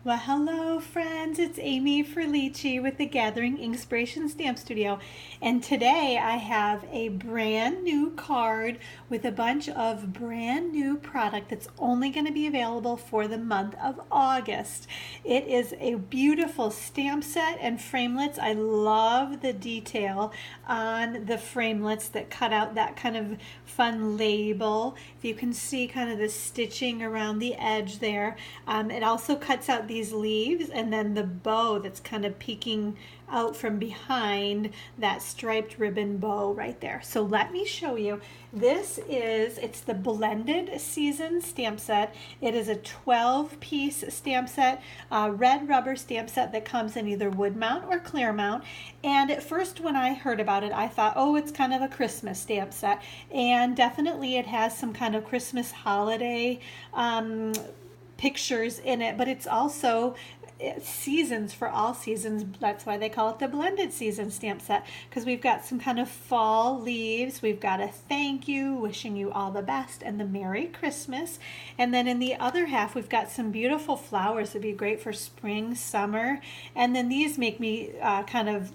Well, hello friends, it's Amy Frillici with the Gathering Inkspiration Stamp Studio, and today I have a brand new card with a bunch of brand new product that's only going to be available for the month of August. It is a beautiful stamp set and framelits. I love the detail on the framelits that cut out that kind of fun label. If you can see kind of the stitching around the edge there. It also cuts out these leaves and then the bow that's kind of peeking out from behind that striped ribbon bow right there. So let me show you. It's the Blended Season stamp set. It is a 12-piece stamp set, red rubber stamp set that comes in either wood mount or clear mount. And at first when I heard about it, I thought, oh, it's kind of a Christmas stamp set. And definitely it has some kind of Christmas holiday pictures in it, but it's also seasons for all seasons. That's why they call it the Blended Season stamp set, because we've got some kind of fall leaves. We've got a thank you, wishing you all the best, and the Merry Christmas. And then in the other half, we've got some beautiful flowers that'd be great for spring, summer. And then these make me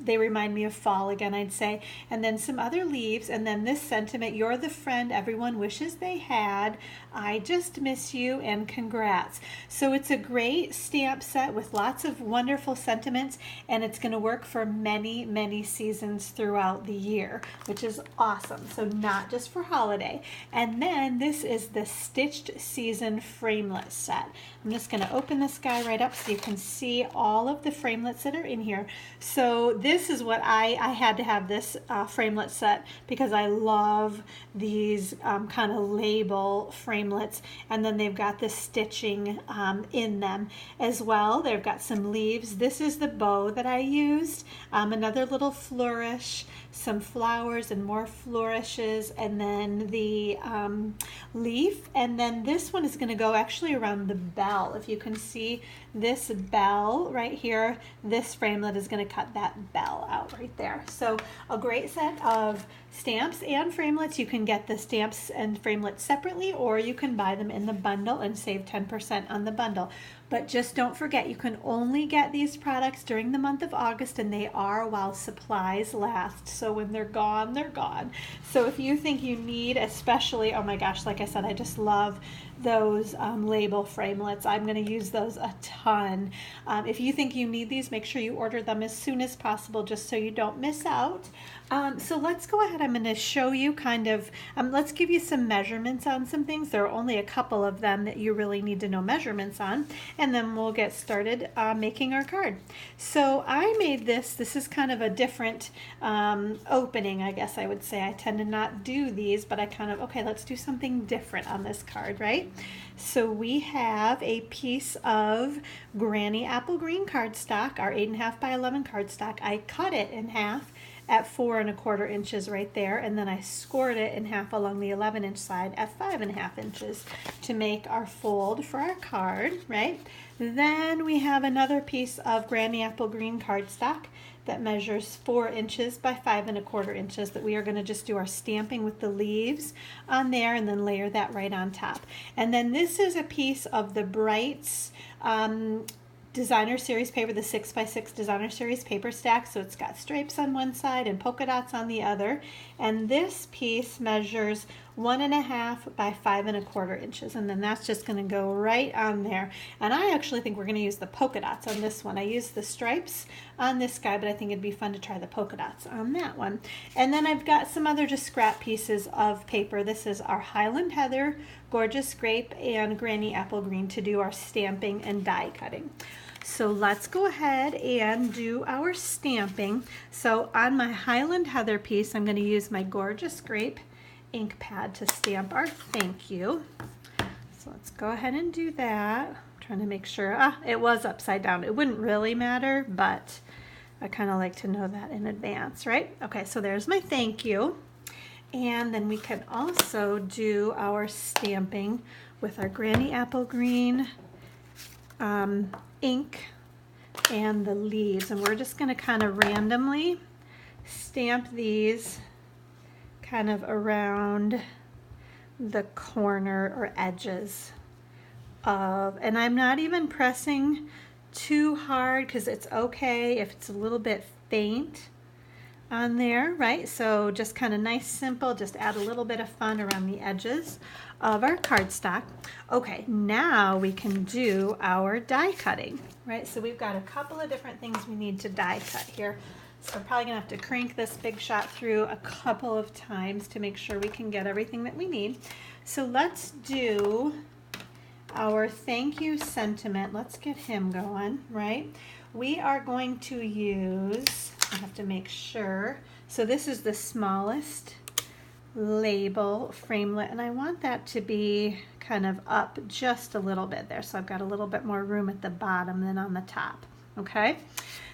they remind me of fall again, I'd say. And then some other leaves. And then this sentiment, you're the friend everyone wishes they had. I just miss you and congrats. So it's a great stamp set with lots of wonderful sentiments, and it's going to work for many, many seasons throughout the year, which is awesome. So not just for holiday. And then this is the Stitched Season Framelits set. I'm just going to open this guy right up so you can see all of the framelits that are in here. So this is what I had to have this framelit set because I love these kind of label framelits, and then they've got the stitching in them as well. They've got some leaves. This is the bow that I used, another little flourish, some flowers and more flourishes, and then the leaf. And then this one is going to go actually around the bell. If you can see this bell right here, this framelit is going to cut that bell out right there. So a great set of stamps and framelits. You can get the stamps and framelits separately, or you can buy them in the bundle and save 10% on the bundle. But just don't forget, you can only get these products during the month of August, and they are while supplies last. So when they're gone, they're gone. So if you think you need, especially, oh my gosh, like I said, I just love those label framelits. I'm going to use those a ton. If you think you need these, make sure you order them as soon as possible just so you don't miss out. So let's go ahead. I'm going to show you let's give you some measurements on some things. There are only a couple of them that you really need to know measurements on, and then we'll get started making our card. So I made this. This is kind of a different opening, I guess I would say. I tend to not do these, but okay, let's do something different on this card, right? So we have a piece of Granny Apple Green cardstock, our 8.5 by 11 cardstock. I cut it in half at 4 1/4 inches right there, and then I scored it in half along the 11-inch side at 5 1/2 inches to make our fold for our card, right? Then we have another piece of Granny Apple Green cardstock that measures 4 inches by 5 1/4 inches that we are going to just do our stamping with the leaves on there and then layer that right on top. And then this is a piece of the Brights Designer Series paper, the 6x6 Designer Series paper stack. So it's got stripes on one side and polka dots on the other. And this piece measures 1 1/2 by 5 1/4 inches. And then that's just going to go right on there. And I actually think we're going to use the polka dots on this one. I used the stripes on this guy, but I think it'd be fun to try the polka dots on that one. And then I've got some other just scrap pieces of paper. This is our Highland Heather, Gorgeous Grape, and Granny Apple Green to do our stamping and die cutting. So let's go ahead and do our stamping. So on my Highland Heather piece, I'm going to use my Gorgeous Grape Ink Pad to stamp our thank you. So let's go ahead and do that. I'm trying to make sure, it was upside down. It wouldn't really matter, but I kind of like to know that in advance, right? Okay, so there's my thank you. And then we can also do our stamping with our Granny Apple Green ink and the leaves. And we're just going to kind of randomly stamp these kind of around the corner or edges of, and I'm not even pressing too hard because it's okay if it's a little bit faint on there, right? So just kind of nice, simple, just add a little bit of fun around the edges of our cardstock. Okay, now we can do our die cutting, right? So we've got a couple of different things we need to die cut here. So we're probably gonna have to crank this Big Shot through a couple of times to make sure we can get everything that we need. So let's do our thank you sentiment. Let's get him going, right? We are going to use, I have to make sure. So this is the smallest label framelit, and I want that to be kind of up just a little bit there. So I've got a little bit more room at the bottom than on the top, okay?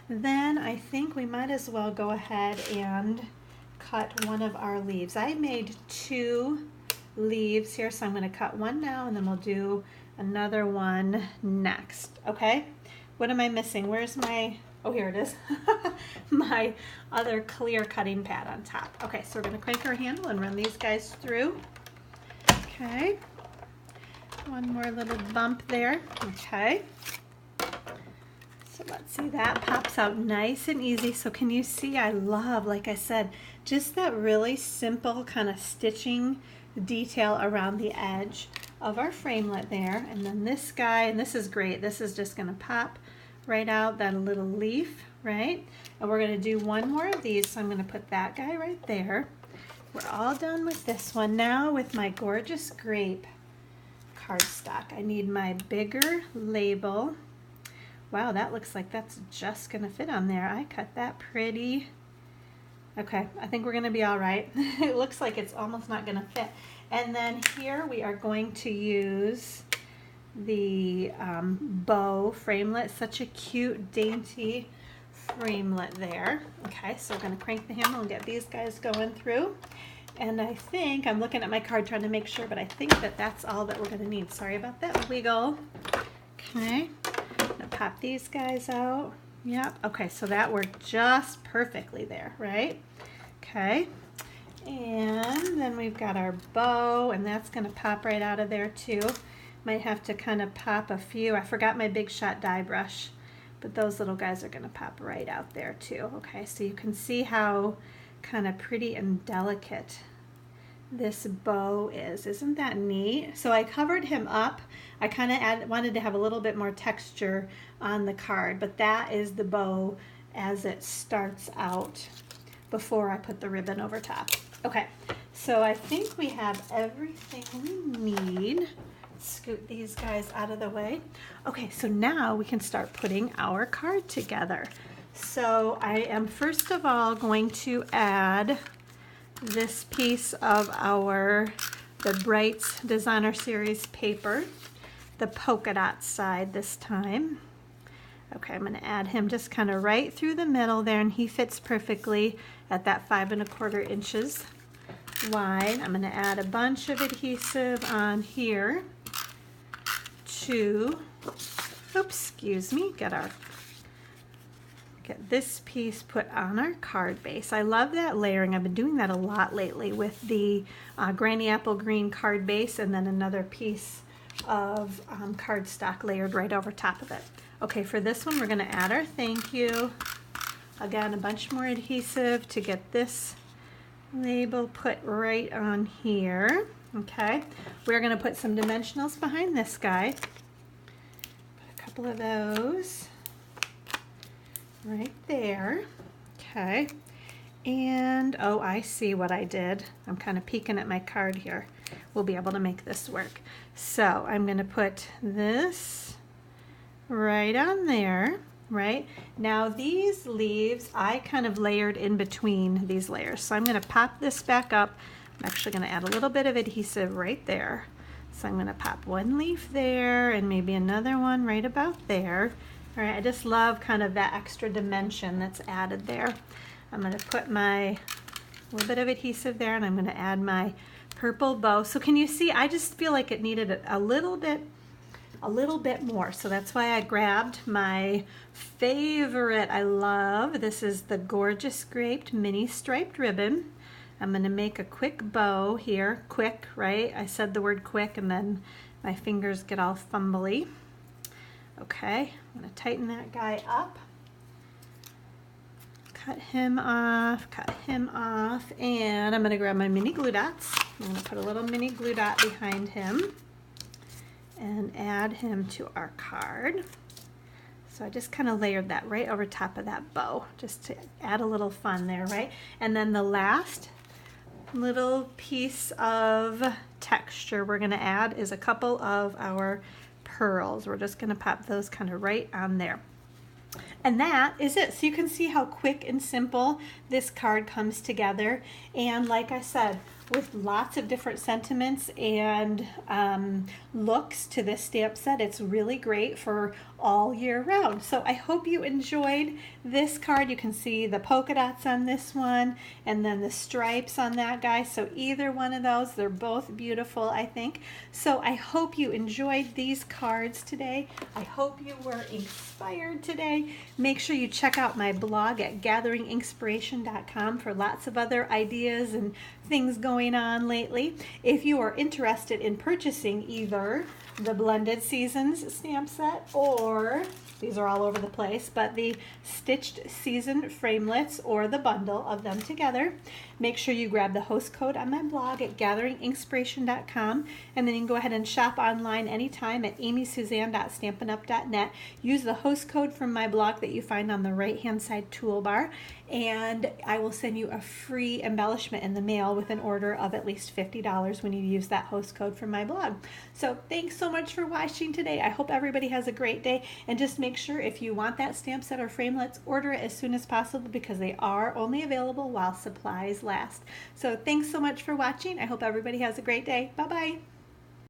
Then I think we might as well go ahead and cut one of our leaves. I made 2 leaves here, so I'm going to cut one now and then we'll do another one next, okay? What am I missing? Where's my, oh, here it is. My other clear cutting pad on top. Okay, so we're going to crank our handle and run these guys through. Okay, one more little bump there. Okay, so let's see, that pops out nice and easy. So can you see, I love, like I said, just that really simple kind of stitching detail around the edge of our framelit there. And then this guy, and this is great, this is just going to pop right out that little leaf, right? And we're going to do one more of these, so I'm going to put that guy right there. We're all done with this one. Now with my Gorgeous Grape cardstock, I need my bigger label. Wow, that looks like that's just going to fit on there. I cut that pretty. Okay, I think we're going to be all right. It looks like it's almost not going to fit. And then here we are going to use the bow framelit. Such a cute, dainty framelit there. Okay, so we're going to crank the handle and get these guys going through. And I think, I'm looking at my card trying to make sure, but I think that that's all that we're going to need. Sorry about that wiggle. Okay, I'm going to pop these guys out. Yep, okay, so that worked just perfectly there, right? Okay, and then we've got our bow, and that's going to pop right out of there too. Might have to kind of pop a few. I forgot my Big Shot die brush, but those little guys are going to pop right out there too. Okay, so you can see how kind of pretty and delicate this bow is. Isn't that neat? So I covered him up. I kind of wanted to have a little bit more texture on the card, but that is the bow as it starts out before I put the ribbon over top. Okay, so I think we have everything we need. Scoot these guys out of the way. Okay, so now we can start putting our card together. So I am first of all going to add this piece of the Brights Designer Series paper, the polka dot side this time. Okay, I'm going to add him just kind of right through the middle there, and he fits perfectly at that 5 1/4 inches wide. I'm going to add a bunch of adhesive on here to, oops, excuse me, get this piece put on our card base. I love that layering. I've been doing that a lot lately with the Granny Apple Green card base, and then another piece of cardstock layered right over top of it. Okay, for this one we're going to add our thank you. Again, a bunch more adhesive to get this label put right on here. Okay, we're going to put some dimensionals behind this guy. Put a couple of those right there. Okay, and oh, I see what I did. I'm kind of peeking at my card here. We'll be able to make this work. So I'm going to put this right on there. Right now, these leaves I kind of layered in between these layers, so I'm going to pop this back up. I'm actually going to add a little bit of adhesive right there. So I'm going to pop one leaf there and maybe another one right about there. All right, I just love kind of that extra dimension that's added there. I'm going to put my little bit of adhesive there, and I'm going to add my purple bow. So can you see, I just feel like it needed a little bit more. So that's why I grabbed my favorite, I love, this is the Gorgeous Grape mini striped ribbon. I'm going to make a quick bow here. Quick, right? I said the word quick and then my fingers get all fumbly. Okay, I'm going to tighten that guy up. Cut him off, and I'm going to grab my mini glue dots. I'm going to put a little mini glue dot behind him and add him to our card. So I just kind of layered that right over top of that bow, just to add a little fun there, right? And then the last little piece of texture we're going to add is a couple of our pearls. We're just going to pop those kind of right on there. And that is it. So you can see how quick and simple this card comes together. And like I said, with lots of different sentiments and looks to this stamp set, it's really great for all year round. So I hope you enjoyed this card. You can see the polka dots on this one and then the stripes on that guy. So either one of those, they're both beautiful, I think. So I hope you enjoyed these cards today. I hope you were inspired today. Make sure you check out my blog at gatheringinkspiration.com for lots of other ideas and things going on lately. If you are interested in purchasing either the Blended Seasons stamp set, or these are all over the place, but the Stitched Season Framelits, or the bundle of them together, make sure you grab the host code on my blog at gatheringinkspiration.com, and then you can go ahead and shop online anytime at amysuzanne.stampinup.net. Use the host code from my blog that you find on the right hand side toolbar, and I will send you a free embellishment in the mail with an order of at least $50 when you use that host code from my blog. So thanks so much for watching today. I hope everybody has a great day, and just make sure if you want that stamp set or framelits, order it as soon as possible because they are only available while supplies last. So thanks so much for watching. I hope everybody has a great day. Bye-bye.